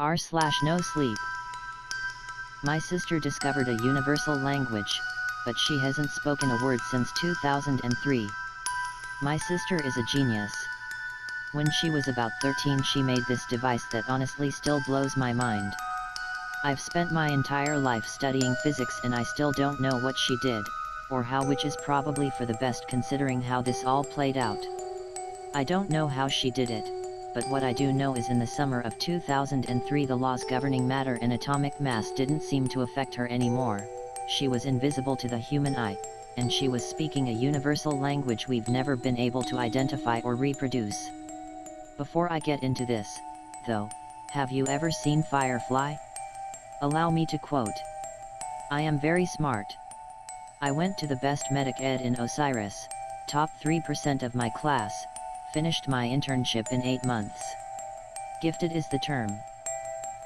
r/no sleep. My sister discovered a universal language, but she hasn't spoken a word since 2003. My sister is a genius. When she was about 13 she made this device that honestly still blows my mind. I've spent my entire life studying physics and I still don't know what she did, or how, which is probably for the best considering how this all played out. I don't know how she did it, but what I do know is in the summer of 2003 the laws governing matter and atomic mass didn't seem to affect her anymore. She was invisible to the human eye, and she was speaking a universal language we've never been able to identify or reproduce. Before I get into this, though, have you ever seen Firefly? Allow me to quote. I am very smart. I went to the best medic ed in Osiris, top 3% of my class, finished my internship in 8 months. Gifted is the term.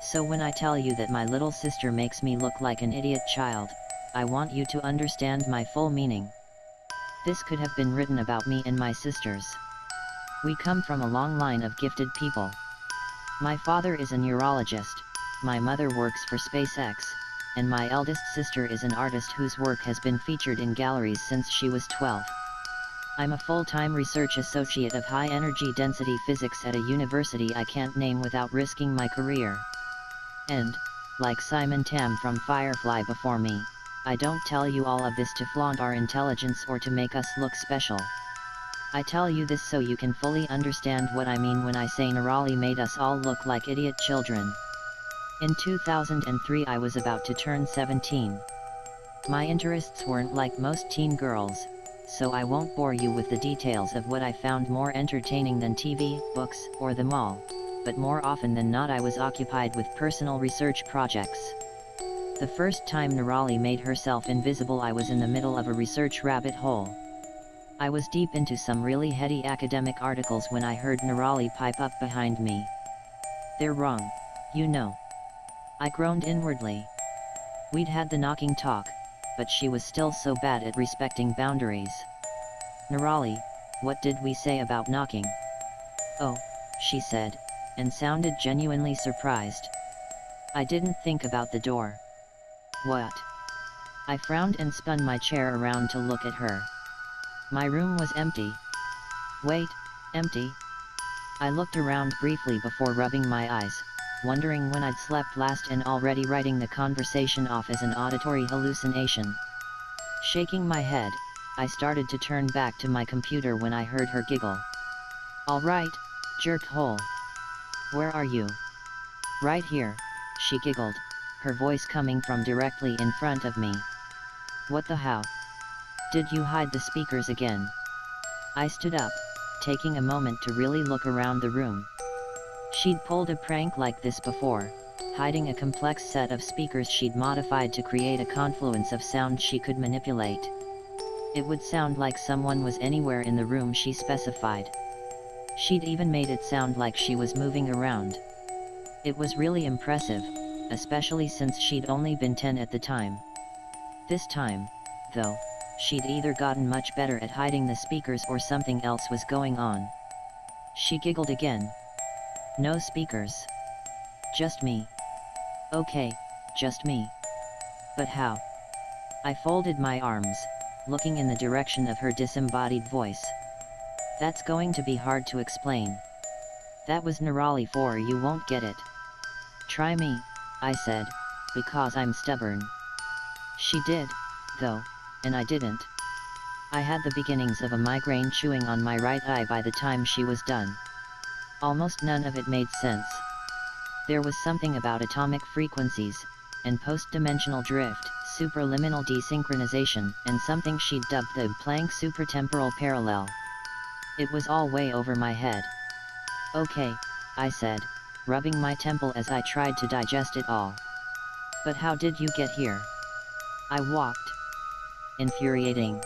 So when I tell you that my little sister makes me look like an idiot child, I want you to understand my full meaning. This could have been written about me and my sisters. We come from a long line of gifted people. My father is a neurologist, my mother works for SpaceX, and my eldest sister is an artist whose work has been featured in galleries since she was 12. I'm a full-time research associate of high-energy density physics at a university I can't name without risking my career. And, like Simon Tam from Firefly before me, I don't tell you all of this to flaunt our intelligence or to make us look special. I tell you this so you can fully understand what I mean when I say Nirali made us all look like idiot children. In 2003 I was about to turn 17. My interests weren't like most teen girls, so I won't bore you with the details of what I found more entertaining than TV, books, or the mall, but more often than not I was occupied with personal research projects. The first time Nirali made herself invisible I was in the middle of a research rabbit hole. I was deep into some really heady academic articles when I heard Nirali pipe up behind me. They're wrong, you know. I groaned inwardly. We'd had the knocking talk, but she was still so bad at respecting boundaries. Nirali, what did we say about knocking? Oh, she said, and sounded genuinely surprised. I didn't think about the door. What? I frowned and spun my chair around to look at her. My room was empty. Wait, empty? I looked around briefly before rubbing my eyes, wondering when I'd slept last and already writing the conversation off as an auditory hallucination. Shaking my head, I started to turn back to my computer when I heard her giggle. All right, jerkhole. Where are you? Right here, she giggled, her voice coming from directly in front of me. What the how? Did you hide the speakers again? I stood up, taking a moment to really look around the room. She'd pulled a prank like this before, hiding a complex set of speakers she'd modified to create a confluence of sound she could manipulate. It would sound like someone was anywhere in the room she specified. She'd even made it sound like she was moving around. It was really impressive, especially since she'd only been 10 at the time. This time, though, she'd either gotten much better at hiding the speakers or something else was going on. She giggled again. No speakers. Just me. Okay, just me. But how? I folded my arms, looking in the direction of her disembodied voice. That's going to be hard to explain. That was Nirali for you won't get it. Try me, I said, because I'm stubborn. She did, though, and I didn't. I had the beginnings of a migraine chewing on my right eye by the time she was done. Almost none of it made sense. There was something about atomic frequencies, and post-dimensional drift, supraliminal desynchronization, and something she'd dubbed the Planck supertemporal parallel. It was all way over my head. Okay, I said, rubbing my temple as I tried to digest it all. But how did you get here? I walked. Infuriating.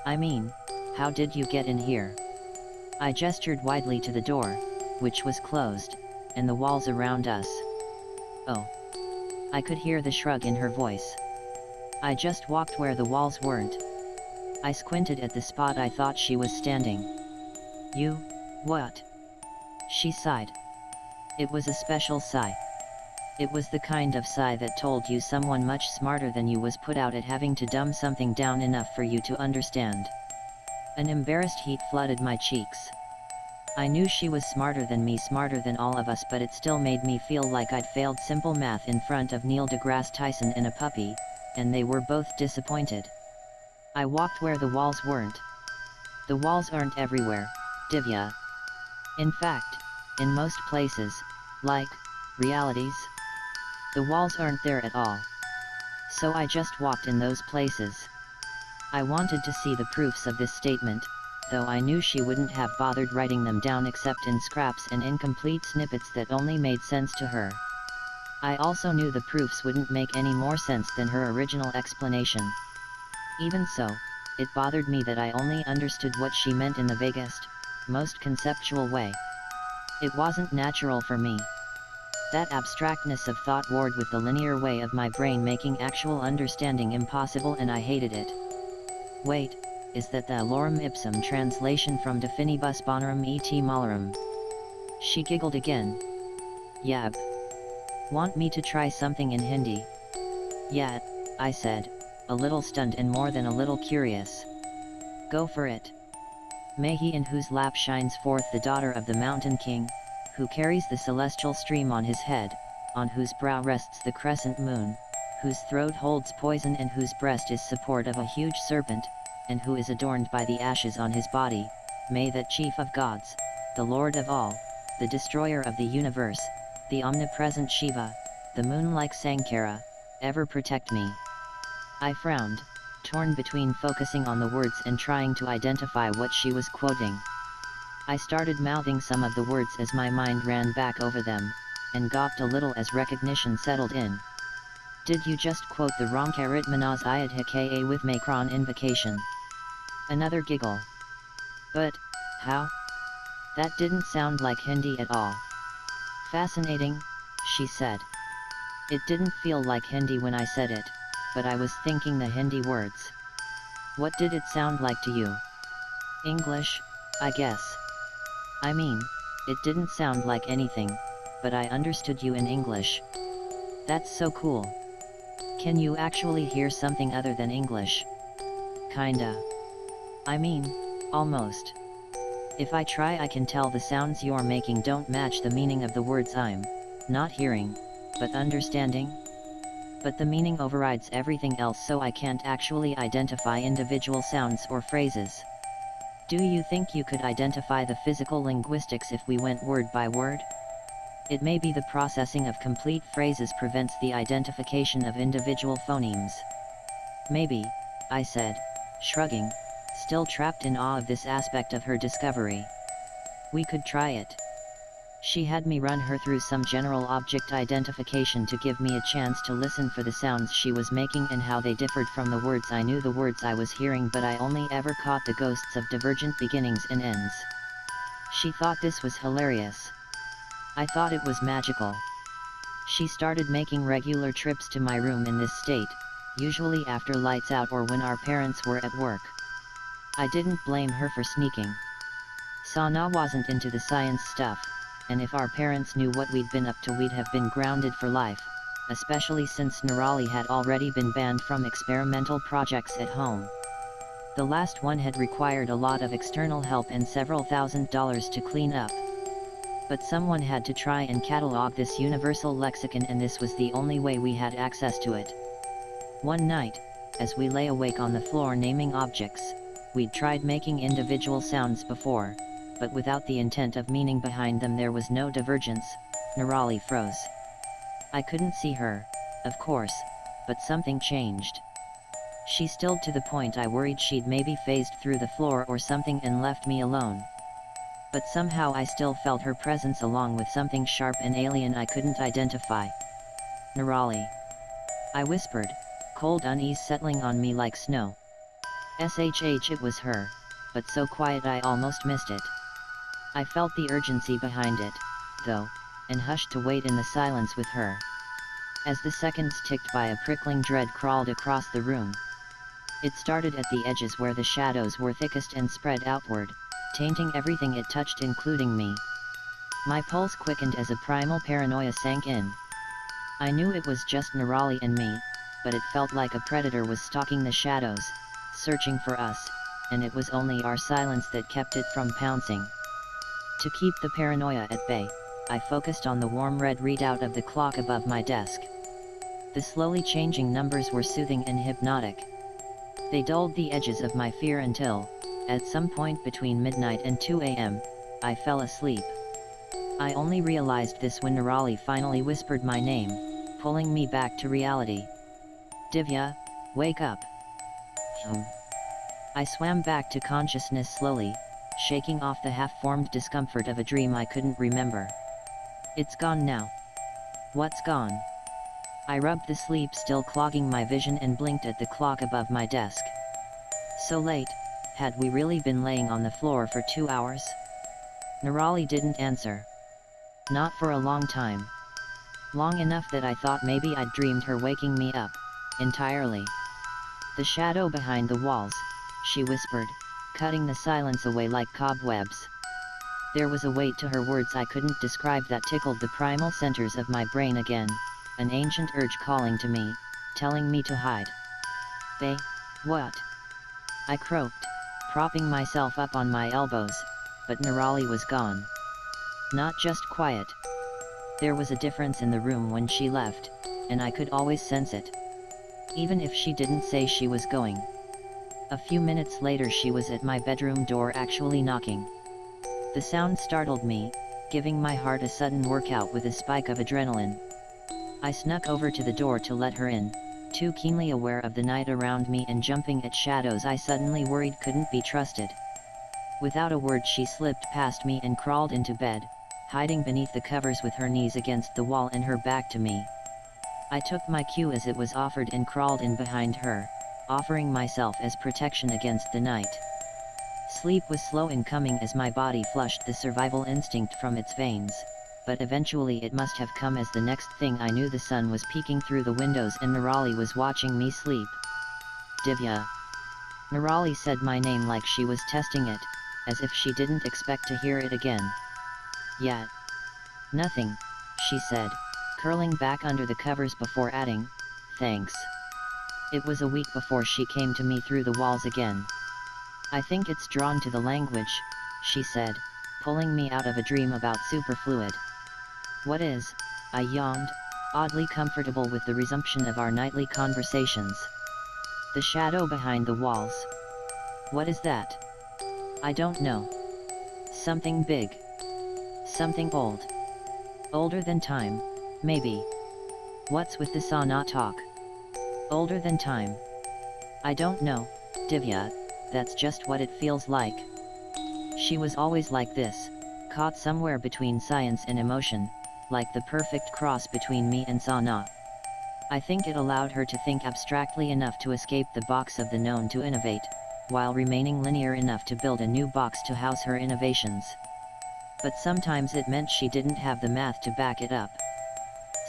I mean, how did you get in here? I gestured widely to the door, which was closed, and the walls around us. Oh. I could hear the shrug in her voice. I just walked where the walls weren't. I squinted at the spot I thought she was standing. You, what? She sighed. It was a special sigh, It was the kind of sigh that told you someone much smarter than you was put out at having to dumb something down enough for you to understand. An embarrassed heat flooded my cheeks. I knew she was smarter than me, smarter than all of us, but it still made me feel like I'd failed simple math in front of Neil deGrasse Tyson and a puppy, and they were both disappointed. I walked where the walls weren't. The walls aren't everywhere, Divya. In fact, in most places, like realities, the walls aren't there at all. So I just walked in those places. I wanted to see the proofs of this statement, though I knew she wouldn't have bothered writing them down except in scraps and incomplete snippets that only made sense to her. I also knew the proofs wouldn't make any more sense than her original explanation. Even so, it bothered me that I only understood what she meant in the vaguest, most conceptual way. It wasn't natural for me. That abstractness of thought warred with the linear way of my brain, making actual understanding impossible, and I hated it. Wait, is that the lorem ipsum translation from definibus bonorum et malorum? She giggled again. Yab. Want me to try something in Hindi? Yeah, I said, a little stunned and more than a little curious. Go for it. May he in whose lap shines forth the daughter of the mountain king, who carries the celestial stream on his head, on whose brow rests the crescent moon, whose throat holds poison and whose breast is support of a huge serpent, and who is adorned by the ashes on his body, may that chief of gods, the Lord of all, the destroyer of the universe, the omnipresent Shiva, the moon-like Sankara, ever protect me. I frowned, torn between focusing on the words and trying to identify what she was quoting. I started mouthing some of the words as my mind ran back over them, and gawped a little as recognition settled in. Did you just quote the wrong Karitmanas Ayad Hikaye with Macron invocation? Another giggle. But, how? That didn't sound like Hindi at all. Fascinating, she said. It didn't feel like Hindi when I said it, but I was thinking the Hindi words. What did it sound like to you? English, I guess. I mean, it didn't sound like anything, but I understood you in English. That's so cool. Can you actually hear something other than English? Kinda. I mean, almost. If I try, I can tell the sounds you're making don't match the meaning of the words I'm not hearing, but understanding. But the meaning overrides everything else, so I can't actually identify individual sounds or phrases. Do you think you could identify the physical linguistics if we went word by word? It may be the processing of complete phrases prevents the identification of individual phonemes. Maybe, I said, shrugging, still trapped in awe of this aspect of her discovery. We could try it. She had me run her through some general object identification to give me a chance to listen for the sounds she was making and how they differed from the words. I knew the words I was hearing, but I only ever caught the ghosts of divergent beginnings and ends. She thought this was hilarious. I thought it was magical. She started making regular trips to my room in this state, usually after lights out or when our parents were at work. I didn't blame her for sneaking. Sana wasn't into the science stuff, and if our parents knew what we'd been up to, we'd have been grounded for life, especially since Nirali had already been banned from experimental projects at home. The last one had required a lot of external help and several $1,000s to clean up. But someone had to try and catalog this universal lexicon, and this was the only way we had access to it. One night, as we lay awake on the floor naming objects, we'd tried making individual sounds before, but without the intent of meaning behind them. There was no divergence. Nirali froze. I couldn't see her, of course, but something changed. She stilled to the point I worried she'd maybe phased through the floor or something and left me alone. But somehow I still felt her presence along with something sharp and alien I couldn't identify. Nirali. I whispered, cold unease settling on me like snow. SHH, it was her, but so quiet I almost missed it. I felt the urgency behind it, though, and hushed to wait in the silence with her. As the seconds ticked by, a prickling dread crawled across the room. It started at the edges where the shadows were thickest and spread outward, tainting everything it touched, including me. My pulse quickened as a primal paranoia sank in. I knew it was just Nirali and me, but it felt like a predator was stalking the shadows, searching for us, and it was only our silence that kept it from pouncing. To keep the paranoia at bay, I focused on the warm red readout of the clock above my desk. The slowly changing numbers were soothing and hypnotic. They dulled the edges of my fear until, at some point between midnight and 2 a.m., I fell asleep. I only realized this when Nirali finally whispered my name, pulling me back to reality. "Divya, wake up." I swam back to consciousness slowly, shaking off the half-formed discomfort of a dream I couldn't remember. "It's gone now." "What's gone?" I rubbed the sleep still clogging my vision and blinked at the clock above my desk. So late, had we really been laying on the floor for 2 hours? Nirali didn't answer. Not for a long time. Long enough that I thought maybe I'd dreamed her waking me up, entirely. "The shadow behind the walls," she whispered, cutting the silence away like cobwebs. There was a weight to her words I couldn't describe that tickled the primal centers of my brain again, an ancient urge calling to me, telling me to hide. "They, what?" I croaked, propping myself up on my elbows, but Nirali was gone. Not just quiet. There was a difference in the room when she left, and I could always sense it. Even if she didn't say she was going. A few minutes later she was at my bedroom door actually knocking. The sound startled me, giving my heart a sudden workout with a spike of adrenaline. I snuck over to the door to let her in, too keenly aware of the night around me and jumping at shadows I suddenly worried couldn't be trusted. Without a word she slipped past me and crawled into bed, hiding beneath the covers with her knees against the wall and her back to me. I took my cue as it was offered and crawled in behind her, offering myself as protection against the night. Sleep was slow in coming as my body flushed the survival instinct from its veins, but eventually it must have come as the next thing I knew the sun was peeking through the windows and Nirali was watching me sleep. "Divya." Nirali said my name like she was testing it, as if she didn't expect to hear it again. "Yet." "Nothing," she said, curling back under the covers before adding, "Thanks." It was a week before she came to me through the walls again. "I think it's drawn to the language," she said, pulling me out of a dream about superfluid. "What is?" I yawned, oddly comfortable with the resumption of our nightly conversations. "The shadow behind the walls." "What is that?" "I don't know. Something big. Something old. Older than time, maybe." "What's with the sauna talk?" "Older than time." "I don't know, Divya, that's just what it feels like." She was always like this, caught somewhere between science and emotion, like the perfect cross between me and sauna. I think it allowed her to think abstractly enough to escape the box of the known to innovate, while remaining linear enough to build a new box to house her innovations. But sometimes it meant she didn't have the math to back it up.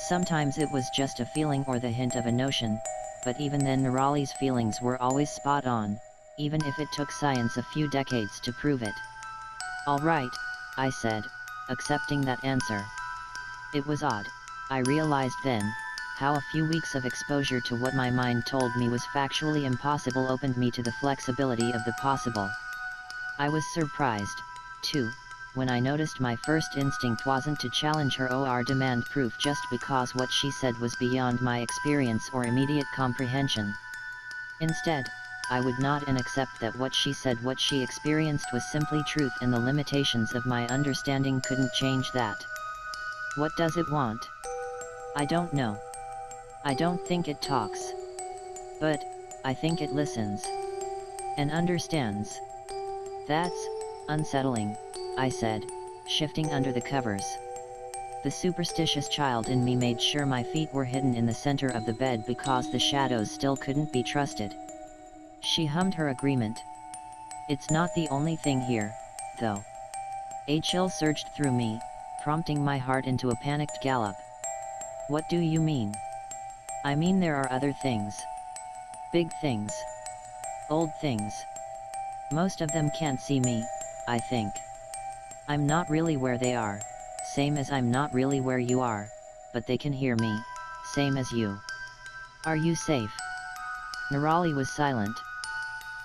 Sometimes it was just a feeling or the hint of a notion, but even then Nirali's feelings were always spot on, even if it took science a few decades to prove it. "All right," I said, accepting that answer. It was odd, I realized then, how a few weeks of exposure to what my mind told me was factually impossible opened me to the flexibility of the possible. I was surprised, too, when I noticed my first instinct wasn't to challenge her or demand proof just because what she said was beyond my experience or immediate comprehension. Instead, I would nod and accept that what she said, what she experienced, was simply truth and the limitations of my understanding couldn't change that. "What does it want?" "I don't know. I don't think it talks. But, I think it listens. And understands." "That's unsettling," I said, shifting under the covers. The superstitious child in me made sure my feet were hidden in the center of the bed because the shadows still couldn't be trusted. She hummed her agreement. "It's not the only thing here, though." A chill surged through me, prompting my heart into a panicked gallop. "What do you mean?" "I mean there are other things. Big things. Old things. Most of them can't see me, I think. I'm not really where they are, same as I'm not really where you are, but they can hear me, Same as you. Are you safe? Nirali was silent.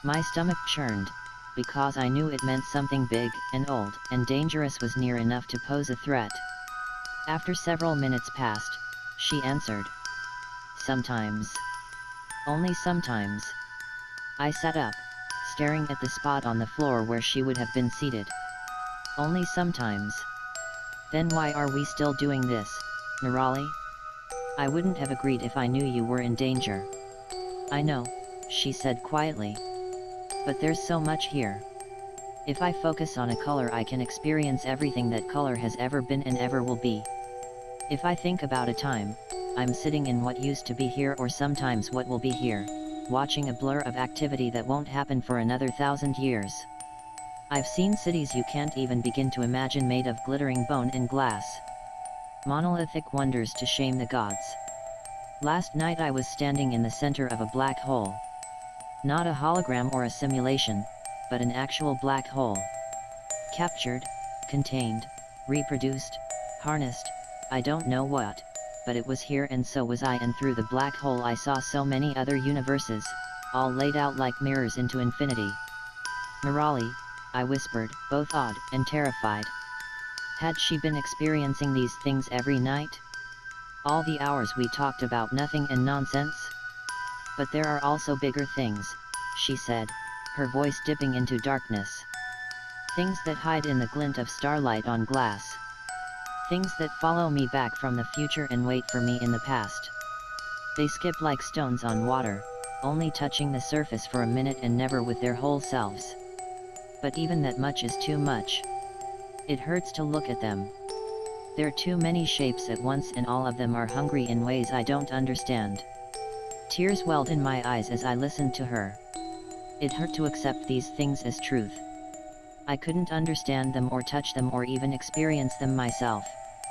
My stomach churned, because I knew it meant something big, and old, and dangerous was near enough to pose a threat. After several minutes passed, she answered. Sometimes. Only sometimes. I sat up, staring at the spot on the floor where she would have been seated. Only sometimes. Then why are we still doing this, Nirali? I wouldn't have agreed if I knew you were in danger. I know, she said quietly. But there's so much here. If I focus on a color, I can experience everything that color has ever been and ever will be. If I think about a time, I'm sitting in what used to be here, or sometimes what will be here, watching a blur of activity that won't happen for another 1,000 years. I've seen cities you can't even begin to imagine, made of glittering bone and glass. Monolithic wonders to shame the gods. Last night I was standing in the center of a black hole. Not a hologram or a simulation, but an actual black hole. Captured, contained, reproduced, harnessed, I don't know what, but it was here, and so was I, and through the black hole I saw so many other universes, all laid out like mirrors into infinity. Nirali, I whispered, both awed and terrified. Had she been experiencing these things every night? All the hours we talked about nothing and nonsense? But there are also bigger things, she said, her voice dipping into darkness. Things that hide in the glint of starlight on glass. Things that follow me back from the future and wait for me in the past. They skip like stones on water, only touching the surface for a minute and never with their whole selves. But even that much is too much. It hurts to look at them. There are too many shapes at once, and all of them are hungry in ways I don't understand. Tears welled in my eyes as I listened to her. It hurt to accept these things as truth. I couldn't understand them or touch them or even experience them myself,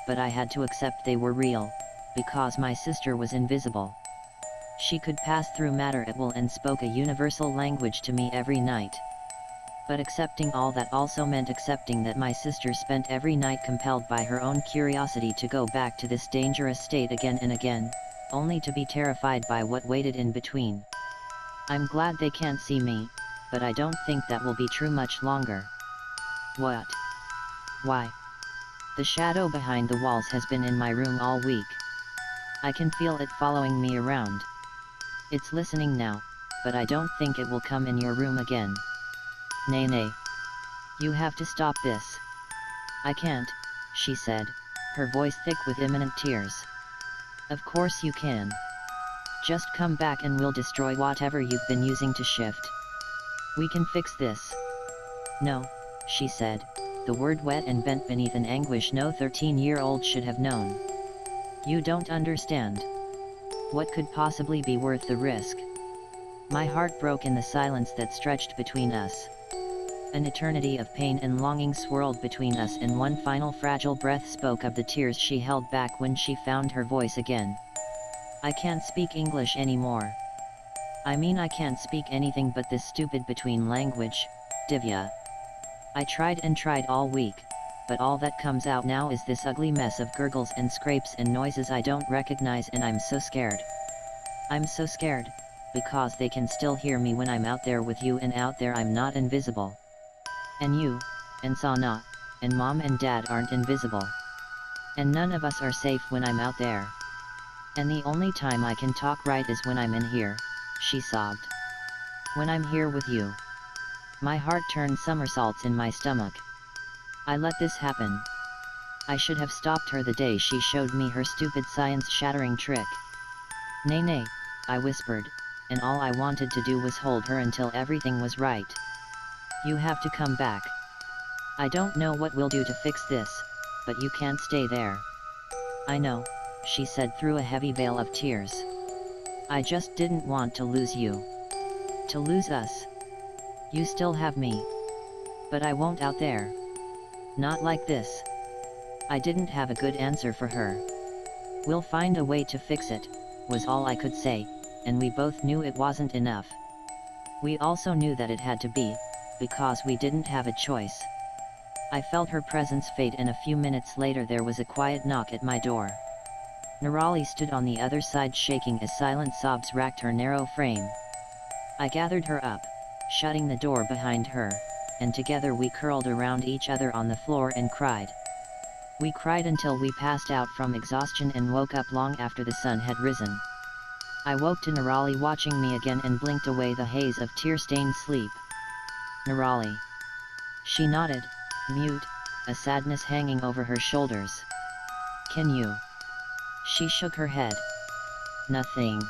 but I had to accept they were real, because my sister was invisible. She could pass through matter at will and spoke a universal language to me every night. But accepting all that also meant accepting that my sister spent every night compelled by her own curiosity to go back to this dangerous state again and again, only to be terrified by what waited in between. I'm glad they can't see me, but I don't think that will be true much longer. What? Why? The shadow behind the walls has been in my room all week. I can feel it following me around. It's listening now, but I don't think it will come in your room again. Nay. You have to stop this. I can't, she said, her voice thick with imminent tears. Of course you can. Just come back and we'll destroy whatever you've been using to shift. We can fix this. No, she said, the word wet and bent beneath an anguish no 13-year-old should have known. You don't understand. What could possibly be worth the risk? My heart broke in the silence that stretched between us. An eternity of pain and longing swirled between us, and one final fragile breath spoke of the tears she held back when she found her voice again. I can't speak English anymore. I mean, I can't speak anything but this stupid between language, Divya. I tried and tried all week, but all that comes out now is this ugly mess of gurgles and scrapes and noises I don't recognize, and I'm so scared. I'm so scared, because they can still hear me when I'm out there with you, and out there I'm not invisible. And you, and Sana, and Mom and Dad aren't invisible. And none of us are safe when I'm out there. And the only time I can talk right is when I'm in here, she sobbed. When I'm here with you. My heart turned somersaults in my stomach. I let this happen. I should have stopped her the day she showed me her stupid science-shattering trick. Nay, I whispered, and all I wanted to do was hold her until everything was right. You have to come back. I don't know what we'll do to fix this, but you can't stay there. I know, she said through a heavy veil of tears. I just didn't want to lose you. To lose us. You still have me. But I won't out there. Not like this. I didn't have a good answer for her. We'll find a way to fix it, was all I could say, and we both knew it wasn't enough. We also knew that it had to be, because we didn't have a choice. I felt her presence fade, and a few minutes later there was a quiet knock at my door. Nirali stood on the other side shaking as silent sobs racked her narrow frame. I gathered her up, shutting the door behind her, and together we curled around each other on the floor and cried. We cried until we passed out from exhaustion and woke up long after the sun had risen. I woke to Nirali watching me again and blinked away the haze of tear-stained sleep. Nirali. She nodded, mute, a sadness hanging over her shoulders. Can you? She shook her head. Nothing.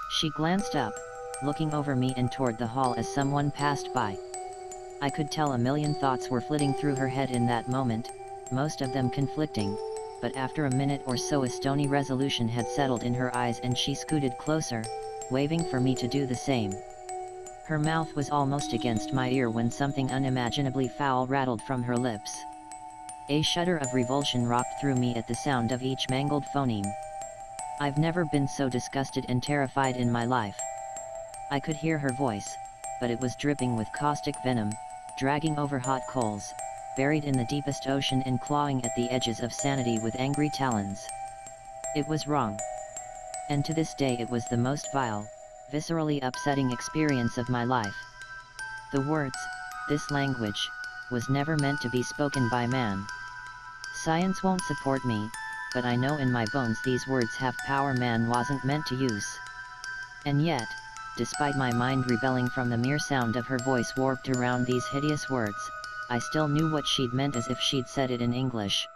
She glanced up, looking over me and toward the hall as someone passed by. I could tell a million thoughts were flitting through her head in that moment, most of them conflicting, but after a minute or so a stony resolution had settled in her eyes and she scooted closer, waving for me to do the same. Her mouth was almost against my ear when something unimaginably foul rattled from her lips. A shudder of revulsion rocked through me at the sound of each mangled phoneme. I've never been so disgusted and terrified in my life. I could hear her voice, but it was dripping with caustic venom, dragging over hot coals, buried in the deepest ocean and clawing at the edges of sanity with angry talons. It was wrong. And to this day it was the most vile, viscerally upsetting experience of my life. The words, this language, was never meant to be spoken by man. Science won't support me, but I know in my bones these words have power man wasn't meant to use. And yet, despite my mind rebelling from the mere sound of her voice warped around these hideous words, I still knew what she'd meant as if she'd said it in English.